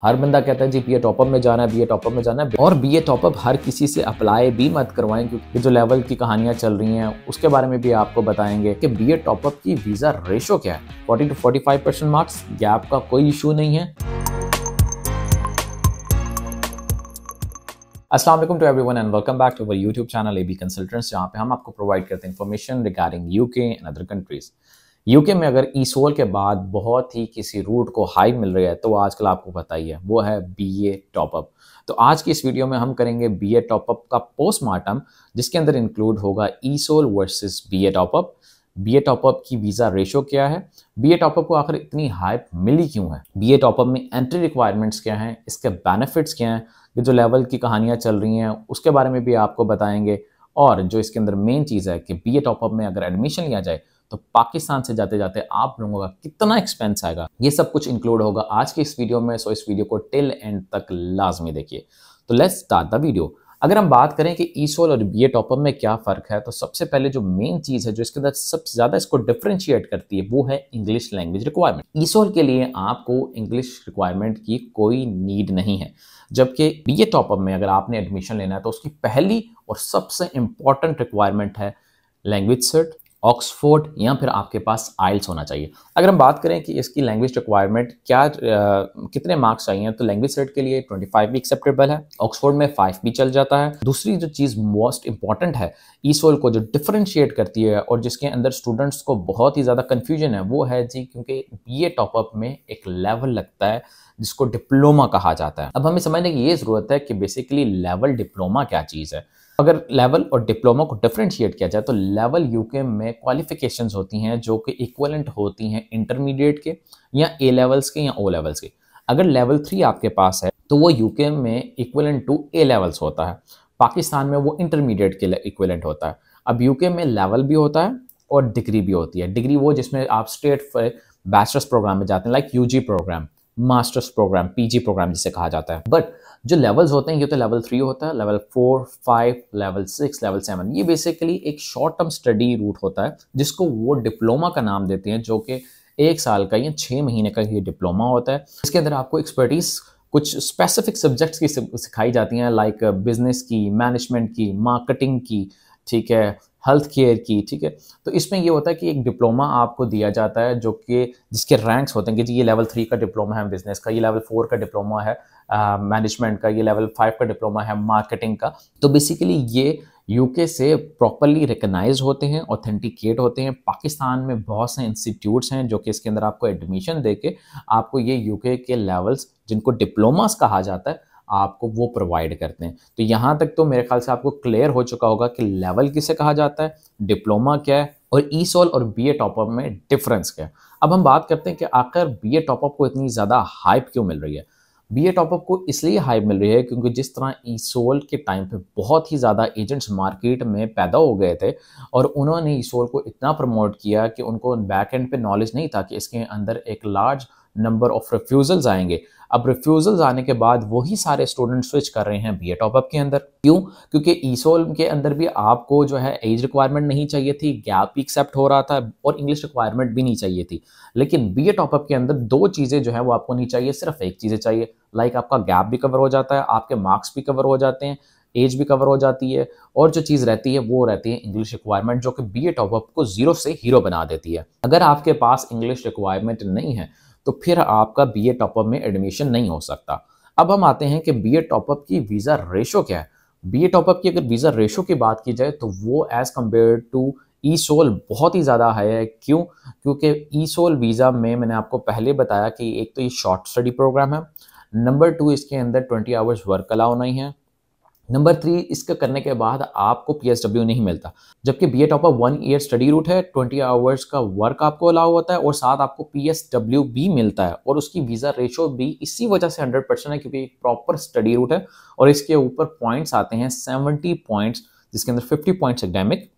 हर बंदा कहता है जी बीए टॉपअप में जाना है, बीए टॉपअप में जाना है। और बीए टॉपअप हर किसी से अप्लाई भी मत करवाएं, क्योंकि जो लेवल की कहानियां चल रही हैं उसके बारे में भी आपको बताएंगे कि बीए टॉपअप की वीज़ा रेशो क्या है। 40 to 45% मार्क्स गैप का कोई इशू नहीं है। अस्सलाम वालेकुम to everyone and welcome back to our YouTube channel AB consultants, जहाँ पे हम आपको प्रोवाइड करते हैं information regarding UK and other countries. UK में अगर ईसोल के बाद बहुत ही किसी रूट को हाई मिल रही है तो आजकल आपको पता ही है, वो है बीए टॉपअप। तो आज की इस वीडियो में हम करेंगे बीए टॉपअप का पोस्टमार्टम, जिसके अंदर इंक्लूड होगा ईसोल versus BA top up. BA top up की वीज़ा रेशो क्या है, बीए टॉपअप को आखिर इतनी हाइप मिली क्यों है, बीए टॉपअप में एंट्री रिक्वायरमेंट्स क्या हैं, इसके बेनिफिट्स क्या हैं, ये जो लेवल की कहानियाँ चल रही हैं उसके बारे में भी आपको बताएंगे। और जो इसके अंदर मेन चीज़ है कि बीए टॉपअप में अगर एडमिशन लिया जाए तो पाकिस्तान से जाते जाते आप लोगों का कितना एक्सपेंस आएगा, ये सब कुछ इंक्लूड होगा आज की इस वीडियो में। सो इस वीडियो को टिल एंड तक लाजमी देखिए। तो लेट्स स्टार्ट द वीडियो। अगर हम बात करें कि ईसोल और बीए टॉपअप में क्या फ़र्क है, तो सबसे पहले जो मेन चीज़ है जो इसके अंदर सबसे ज़्यादा इसको डिफरेंशिएट करती है वो है इंग्लिश लैंग्वेज रिक्वायरमेंट। ईसोल के लिए आपको इंग्लिश रिक्वायरमेंट की कोई नीड नहीं है, जबकि बीए टॉपअप में अगर आपने एडमिशन लेना है तो उसकी पहली और सबसे इंपॉर्टेंट रिक्वायरमेंट है लैंग्वेज सर्ट, ऑक्सफोर्ड या फिर आपके पास आइल्स होना चाहिए। अगर हम बात करें कि इसकी लैंग्वेज रिक्वायरमेंट कितने मार्क्स चाहिए, तो लैंग्वेज सेट के लिए 25 भी एक्सेप्टेबल है, ऑक्सफोर्ड में 5 भी चल जाता है। दूसरी जो चीज़ मोस्ट इंपॉर्टेंट है ईसोल को जो डिफरेंशिएट करती है और जिसके अंदर स्टूडेंट्स को बहुत ही ज़्यादा कन्फ्यूजन है, वो है जी क्योंकि बीए टॉपअप में एक लेवल लगता है जिसको डिप्लोमा कहा जाता है। अब हमें समझने की ये ज़रूरत है कि बेसिकली लेवल डिप्लोमा क्या चीज़ है। अगर लेवल और डिप्लोमा को डिफरेंशिएट किया जाए तो लेवल यूके में क्वालिफिकेशंस होती हैं जो कि इक्वलेंट होती हैं इंटरमीडिएट के या ए लेवल्स के या ओ लेवल्स के। अगर लेवल 3 आपके पास है तो वो यूके में इक्वलेंट टू ए लेवल्स होता है, पाकिस्तान में वो इंटरमीडिएट के इक्वलेंट होता है। अब यूके में लेवल भी होता है और डिग्री भी होती है। डिग्री वो जिसमें आप स्ट्रेट बैचलर्स प्रोग्राम में जाते हैं, like UG programme, masters programme, PG programme जिसे कहा जाता है। बट जो लेवल्स होते हैं ये तो लेवल 3 होता है, लेवल 4, 5, लेवल 6, लेवल 7, ये बेसिकली एक शॉर्ट टर्म स्टडी रूट होता है जिसको वो डिप्लोमा का नाम देते हैं, जो कि 1 साल का या 6 महीने का ये डिप्लोमा होता है। इसके अंदर आपको एक्सपर्टीज कुछ स्पेसिफिक सब्जेक्ट्स की सिखाई जाती हैं, लाइक बिजनेस की, मैनेजमेंट की, मार्केटिंग की, ठीक है, हेल्थ केयर की, ठीक है। तो इसमें ये होता है कि एक डिप्लोमा आपको दिया जाता है जो कि जिसके रैंक्स होते हैं कि जी ये लेवल 3 का डिप्लोमा है बिजनेस का, ये लेवल 4 का डिप्लोमा है मैनेजमेंट का, ये लेवल 5 का डिप्लोमा है मार्केटिंग का। तो बेसिकली ये यूके से प्रॉपरली रिकग्नाइज होते हैं, ऑथेंटिकेट होते हैं। पाकिस्तान में बहुत से इंस्टीट्यूट्स हैं जो कि इसके अंदर आपको एडमिशन देके आपको ये यूके के लेवल्स जिनको डिप्लोमास कहा जाता है आपको वो प्रोवाइड करते हैं। तो यहाँ तक तो मेरे ख्याल से आपको क्लियर हो चुका होगा कि लेवल किसे कहा जाता है, डिप्लोमा क्या है और ईसोल और बीए टॉपअप में डिफरेंस क्या है। अब हम बात करते हैं कि आखिर बीए टॉपअप को इतनी ज़्यादा हाइप क्यों मिल रही है। बीए टॉपअप को इसलिए हाइप मिल रही है क्योंकि जिस तरह ईसोल के टाइम पे बहुत ही ज़्यादा एजेंट्स मार्केट में पैदा हो गए थे और उन्होंने ईसोल को इतना प्रमोट किया कि उनको बैक एंड पे नॉलेज नहीं था कि इसके अंदर एक लार्ज नंबर ऑफ रिफ्यूजल्स आएंगे। अब रिफ्यूजल्स आने के बाद वही सारे स्टूडेंट स्विच कर रहे हैं बीए टॉपअप के अंदर। क्यों? क्योंकि ईसोल के अंदर भी आपको जो है एज रिक्वायरमेंट नहीं चाहिए थी, गैप भी एक्सेप्ट हो रहा था और इंग्लिश रिक्वायरमेंट भी नहीं चाहिए थी। लेकिन बीए टॉपअप के अंदर 2 चीज़ें जो है वो आपको नहीं चाहिए, सिर्फ एक चीज़ें चाहिए। लाइक आपका गैप भी कवर हो जाता है, आपके मार्क्स भी कवर हो जाते हैं, एज भी कवर हो जाती है और जो चीज़ रहती है वो रहती है इंग्लिश रिक्वायरमेंट, जो कि बीए टॉपअप को 0 से हीरो बना देती है। अगर आपके पास इंग्लिश रिक्वायरमेंट नहीं है तो फिर आपका बीए टॉपअप में एडमिशन नहीं हो सकता। अब हम आते हैं कि बीए टॉपअप की वीज़ा रेशो क्या है। बीए टॉपअप की अगर वीज़ा रेशो की बात की जाए तो वो एज़ कम्पेयर टू ईसोल बहुत ही ज़्यादा हाई है। क्यों? क्योंकि ईसोल वीज़ा में मैंने आपको पहले बताया कि एक तो ये शॉर्ट स्टडी प्रोग्राम है, नंबर 2 इसके अंदर 20 आवर्स वर्क अलाउ नहीं है, नंबर 3 इसका करने के बाद आपको पीएसडब्ल्यू नहीं मिलता। जबकि BA top up 1 year study route है, 20 आवर्स का वर्क आपको अलाउ होता है और साथ आपको पीएसडब्ल्यू भी मिलता है और उसकी वीज़ा रेशो भी इसी वजह से 100% है क्योंकि एक प्रॉपर स्टडी रूट है और इसके ऊपर पॉइंट्स आते हैं 70 पॉइंट्स, जिसके अंदर 50 पॉइंट्स एकेडमिक,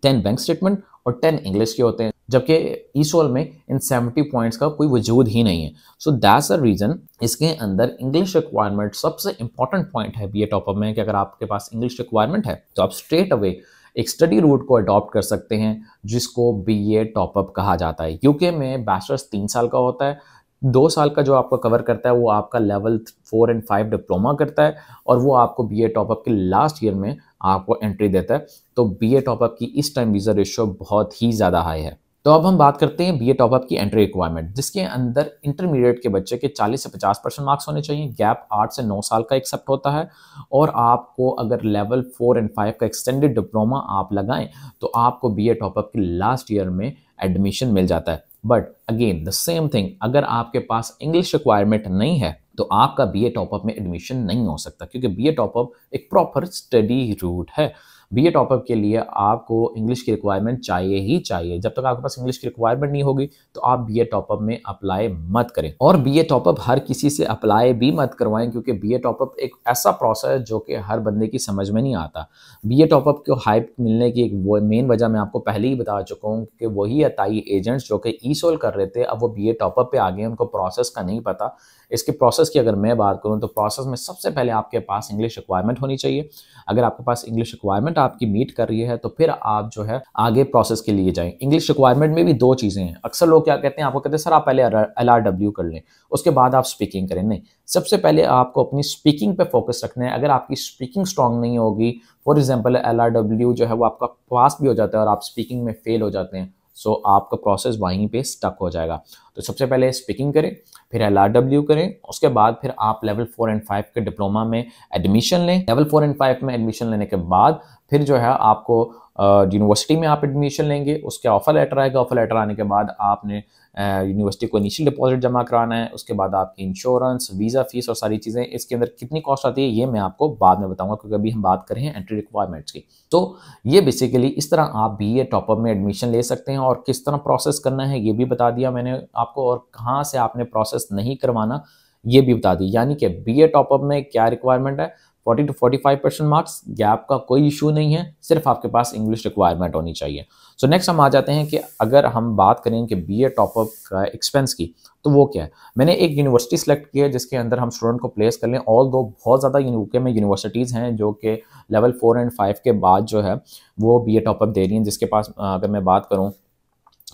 10 बैंक स्टेटमेंट और 10 इंग्लिश के होते हैं। जबकि ईसोल में इन 70 पॉइंट्स का कोई वजूद ही नहीं है। सो दैट्स द रीज़न इसके अंदर इंग्लिश रिक्वायरमेंट सबसे इंपॉर्टेंट पॉइंट है बीए टॉपअप में कि अगर आपके पास इंग्लिश रिक्वायरमेंट है तो आप स्ट्रेट अवे एक स्टडी रूट को अडॉप्ट कर सकते हैं जिसको बीए टॉपअप कहा जाता है। यूके में बैचलर्स 3 साल का होता है, 2 साल का जो आपका कवर करता है वो आपका लेवल 4 एंड 5 डिप्लोमा करता है, और वो आपको बीए टॉपअप के लास्ट ईयर में आपको एंट्री देता है। तो बीए टॉपअप की इस टाइम वीज़ा रेशियो बहुत ही ज़्यादा हाई है। तो अब हम बात करते हैं बीए टॉपअप की एंट्री रिक्वायरमेंट, जिसके अंदर इंटरमीडिएट के बच्चे के 40 से 50% मार्क्स होने चाहिए। गैप 8 से 9 साल का एक्सेप्ट होता है, और आपको अगर लेवल 4 एंड 5 का एक्सटेंडेड डिप्लोमा आप लगाएं तो आपको बीए टॉपअप के लास्ट ईयर में एडमिशन मिल जाता है। But again the same thing, अगर आपके पास इंग्लिश रिक्वायरमेंट नहीं है तो आपका बीए टॉपअप में एडमिशन नहीं हो सकता, क्योंकि बीए टॉपअप एक प्रॉपर स्टडी रूट है। बीए टॉपअप के लिए आपको इंग्लिश की रिक्वायरमेंट चाहिए ही चाहिए। जब तक आपके पास इंग्लिश की रिक्वायरमेंट नहीं होगी तो आप बीए टॉपअप में अप्लाई मत करें, और बीए टॉपअप हर किसी से अप्लाई भी मत करवाएं, क्योंकि बीए टॉपअप एक ऐसा प्रोसेस है जो कि हर बंदे की समझ में नहीं आता। बीए टॉपअप को हाइप मिलने की एक वो मेन वजह मैं आपको पहले ही बता चुका हूँ कि वही अताई एजेंट्स जो कि ई सोल कर रहे थे, अब वो बीए टॉपअप पे आ गए, उनको प्रोसेस का नहीं पता। इसके प्रोसेस की अगर मैं बात करूं तो प्रोसेस में सबसे पहले आपके पास इंग्लिश रिक्वायरमेंट होनी चाहिए। अगर आपके पास इंग्लिश रिक्वायरमेंट आपकी मीट कर रही है तो फिर आप जो है आगे प्रोसेस के लिए जाएं। इंग्लिश रिक्वायरमेंट में भी 2 चीज़ें हैं। अक्सर लोग क्या कहते हैं, आपको कहते हैं सर आप पहले LRW कर लें, उसके बाद आप स्पीकिंग करें। नहीं, सबसे पहले आपको अपनी स्पीकिंग पे फोकस रखना है। अगर आपकी स्पीकिंग स्ट्रांग नहीं होगी, फॉर एग्जाम्पल LRW जो है वो आपका पास भी हो जाता है और आप स्पीकिंग में फेल हो जाते हैं, सो आपका प्रोसेस वहीं पे स्टक हो जाएगा। तो सबसे पहले स्पीकिंग करें, फिर LRW करें, उसके बाद फिर आप लेवल 4 एंड 5 के डिप्लोमा में एडमिशन लें। लेवल 4 एंड 5 में एडमिशन लेने के बाद फिर जो है आपको यूनिवर्सिटी में आप एडमिशन लेंगे, उसके ऑफर लेटर आएगा। ऑफर लेटर आने के बाद आपने यूनिवर्सिटी को इनिशियल डिपॉजिट जमा कराना है, उसके बाद आपकी इंश्योरेंस, वीज़ा फीस और सारी चीज़ें। इसके अंदर कितनी कॉस्ट आती है ये मैं आपको बाद में बताऊंगा, क्योंकि अभी हम बात कर रहे हैं एंट्री रिक्वायरमेंट्स की। तो ये बेसिकली इस तरह आप बीए टॉपअप में एडमिशन ले सकते हैं, और किस तरह प्रोसेस करना है ये भी बता दिया मैंने आपको, और कहाँ से आपने प्रोसेस नहीं करवाना ये भी बता दी। यानी कि बीए टॉपअप में क्या रिक्वायरमेंट है, 40 to 45% मार्क्स, गैप का कोई इशू नहीं है, सिर्फ आपके पास इंग्लिश रिक्वायरमेंट होनी चाहिए। सो नेक्स्ट हम आ जाते हैं कि अगर हम बात करें कि बीए टॉपअप का एक्सपेंस की, तो वो क्या है। मैंने एक यूनिवर्सिटी सेलेक्ट की है जिसके अंदर हम स्टूडेंट को प्लेस कर लें। ऑल दो बहुत ज़्यादा यूके में यूनिवर्सिटीज़ हैं जो कि लेवल 4 एंड 5 के बाद जो है वो बीए टॉपअप दे रही हैं, जिसके पास अगर मैं बात करूँ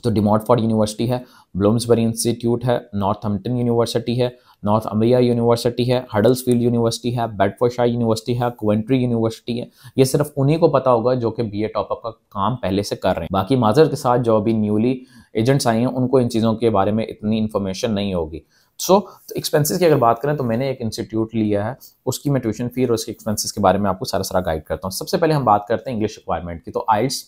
तो डिमॉटफोर्ड यूनिवर्सिटी है, ब्लूम्सबरी इंस्टीट्यूट है, नॉर्थहम्पटन यूनिवर्सिटी है, नॉर्थ अम्ब्रिया यूनिवर्सिटी है, हडल्सफील्ड यूनिवर्सिटी है, बेडफोर्डशायर यूनिवर्सिटी है, क्वेंट्री यूनिवर्सिटी है। ये सिर्फ उन्हीं को पता होगा जो कि बीए टॉपअप का काम पहले से कर रहे हैं। बाकी माजर के साथ जो अभी न्यूली एजेंट्स आए हैं उनको इन चीज़ों के बारे में इतनी इन्फॉर्मेशन नहीं होगी। तो एक्सपेंसेस की अगर बात करें तो मैंने एक इंस्टीट्यूट लिया है, उसकी मैं ट्यूशन फी और उसके एक्सपेंसेस के बारे में आपको सारा गाइड करता हूँ। सबसे पहले हम बात करते हैं इंग्लिश रिक्वायरमेंट की। तो आइल्स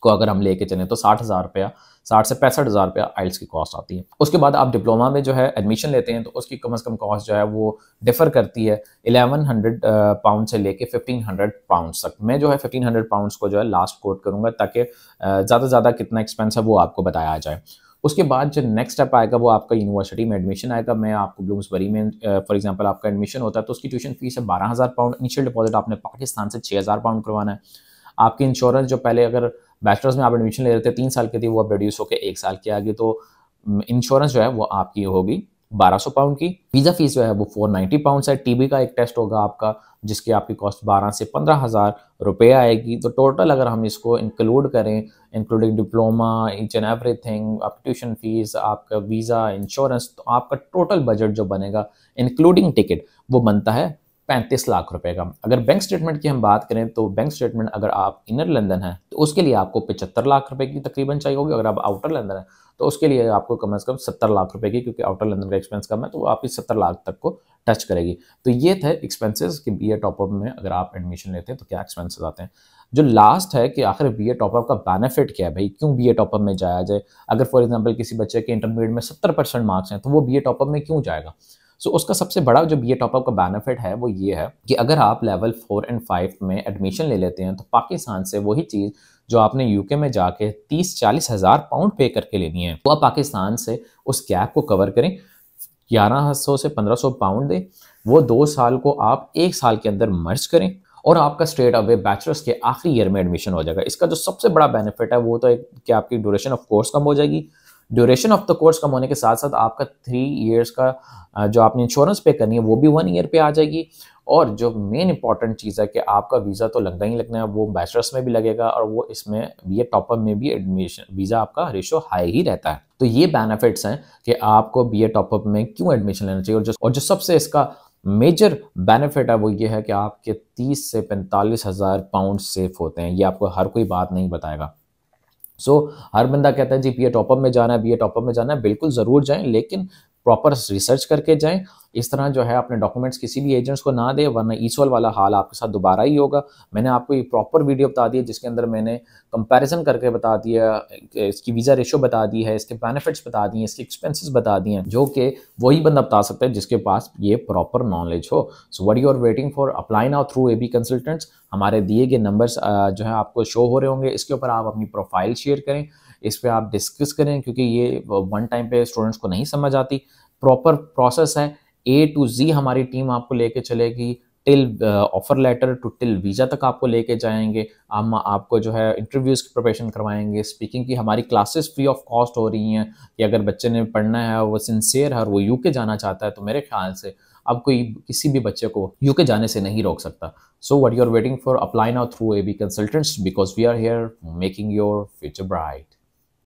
को अगर हम लेके चलें तो 60,000 रुपया, 60 से 65,000 रुपया आइल्स की कॉस्ट आती है। उसके बाद आप डिप्लोमा में जो है एडमिशन लेते हैं तो उसकी कम से कम कॉस्ट जो है वो डिफर करती है 1100 पाउंड से लेके 1500 पाउंड्स तक। मैं जो है 1500 पाउंड्स को जो है लास्ट कोट करूंगा, ताकि ज़्यादा से ज़्यादा कितना एक्सपेंस है वो आपको बताया जाए। उसके बाद जो नेक्स्ट स्टेप आएगा वो आपका यूनिवर्सिटी में एडमिशन आएगा। मैं आपको ब्लूम्सबरी में फॉर एग्जांपल आपका एडमिशन होता है तो उसकी ट्यूशन फीस है 12,000 पाउंड। इनिशियल डिपॉजिट आपने पाकिस्तान से 6,000 पाउंड करवाना है। आपकी इंश्योरेंस जो पहले अगर बैचलर्स में आप एडमिशन ले रहे थे 3 साल की थी, वो अब रिड्यूस होकर 1 साल की आ गई, तो इंश्योरेंस जो है वो आपकी होगी 1200 पाउंड की। वीज़ा फीस जो है वो 490 पाउंड है। टीबी का एक टेस्ट होगा आपका जिसकी आपकी कॉस्ट 12 से 15,000 रुपये आएगी। तो टोटल अगर हम इसको इंक्लूड करें, including diploma, each and everything, आपकी ट्यूशन फीस, आपका वीज़ा, इंश्योरेंस, तो आपका टोटल बजट जो बनेगा इंक्लूडिंग टिकट वो बनता है 35 लाख रुपए का। अगर बैंक स्टेटमेंट की हम बात करें तो बैंक स्टेटमेंट अगर आप इनर लंदन है तो उसके लिए आपको 75 लाख रुपए की तकरीबन चाहिए होगी। अगर आप आउटर लंदन है तो उसके लिए आपको कम से कम 70 लाख रुपए की, क्योंकि आउटर लंदन का एक्सपेंस कम है तो वो आपकी 70 लाख तक को टच करेगी। तो ये थे एक्सपेंसेस कि बीए टॉपअप में अगर आप एडमिशन लेते हैं तो क्या एक्सपेंसेस आते हैं। जो लास्ट है कि आखिर बीए टॉपअप का बेनिफिट क्या है भाई, क्यों बीए टॉपअप में जाया जाए। अगर फॉर एग्जांपल किसी बच्चे के इंटरमीडिएट में 70% मार्क्स हैं तो वो बीए टॉपअप में क्यों जाएगा। सो उसका सबसे बड़ा जो बीए टॉपअप का बेनिफिट है वो ये है कि अगर आप लेवल 4 एंड 5 में एडमिशन ले लेते हैं तो पाकिस्तान से वही चीज़ जो आपने यूके में जाके 30-40 हज़ार पाउंड पे करके लेनी है, तो आप पाकिस्तान से उस गैप को कवर करें, 1100 से 1500 पाउंड दें, वो 2 साल को आप 1 साल के अंदर मर्ज करें और आपका स्ट्रेट अवे बैचलर्स के आखिरी ईयर में एडमिशन हो जाएगा। इसका जो सबसे बड़ा बेनिफिट है वो तो है कि आपकी ड्यूरेशन ऑफ कोर्स कम हो जाएगी, ड्यूरेशन ऑफ द कोर्स कम होने के साथ साथ आपका 3 इयर्स का जो आपने इंश्योरेंस पे करनी है वो भी 1 ईयर पे आ जाएगी। और जो मेन इंपॉर्टेंट चीज़ है कि आपका वीज़ा तो लगना ही लगना है, वो बैचलर्स में भी लगेगा और वो इसमें बीए टॉपर में भी एडमिशन वीज़ा आपका रेशो हाई ही रहता है। तो ये बेनिफिट्स हैं कि आपको बीए टॉपअप में क्यों एडमिशन लेना चाहिए। और जो सबसे इसका मेजर बेनिफिट है वो ये है कि आपके 30 से 45 हज़ार पाउंड सेफ होते हैं। ये आपको हर कोई बात नहीं बताएगा। हर बंदा कहता है जी बीए टॉपअप में जाना है, बीए टॉपअप में जाना है। बिल्कुल ज़रूर जाएं, लेकिन प्रॉपर रिसर्च करके जाएं। इस तरह जो है अपने डॉक्यूमेंट्स किसी भी एजेंट्स को ना दें, वरना ईसोल वाला हाल आपके साथ दोबारा ही होगा। मैंने आपको ये प्रॉपर वीडियो बता दी है जिसके अंदर मैंने कंपैरिजन करके बता दिया, इसकी वीज़ा रेशो बता दी है, इसके बेनिफिट्स बता दिए, इसके एक्सपेंसेस बता दिए हैं, जो कि वही बंदा बता सकता है जिसके पास ये प्रॉपर नॉलेज हो। So what you are waiting for, apply now through AB consultants. हमारे दिए गए नंबर्स जो है आपको शो हो रहे होंगे, इसके ऊपर आप अपनी प्रोफाइल शेयर करें, इस पर आप डिस्कस करें, क्योंकि ये वन टाइम पे स्टूडेंट्स को नहीं समझ आती। प्रॉपर प्रोसेस है, ए टू जी हमारी टीम आपको लेके चलेगी, till offer letter to till visa तक आपको लेके जाएंगे। हम आपको जो है इंटरव्यूज़ की प्रिपरेशन करवाएंगे, स्पीकिंग की हमारी क्लासेस फ्री ऑफ कॉस्ट हो रही हैं कि अगर बच्चे ने पढ़ना है, वो सिंसियर है और वो यूके जाना चाहता है, तो मेरे ख्याल से अब कोई किसी भी बच्चे को यूके जाने से नहीं रोक सकता। So what you are waiting for, apply now through AB consultants because we are here making your future bright.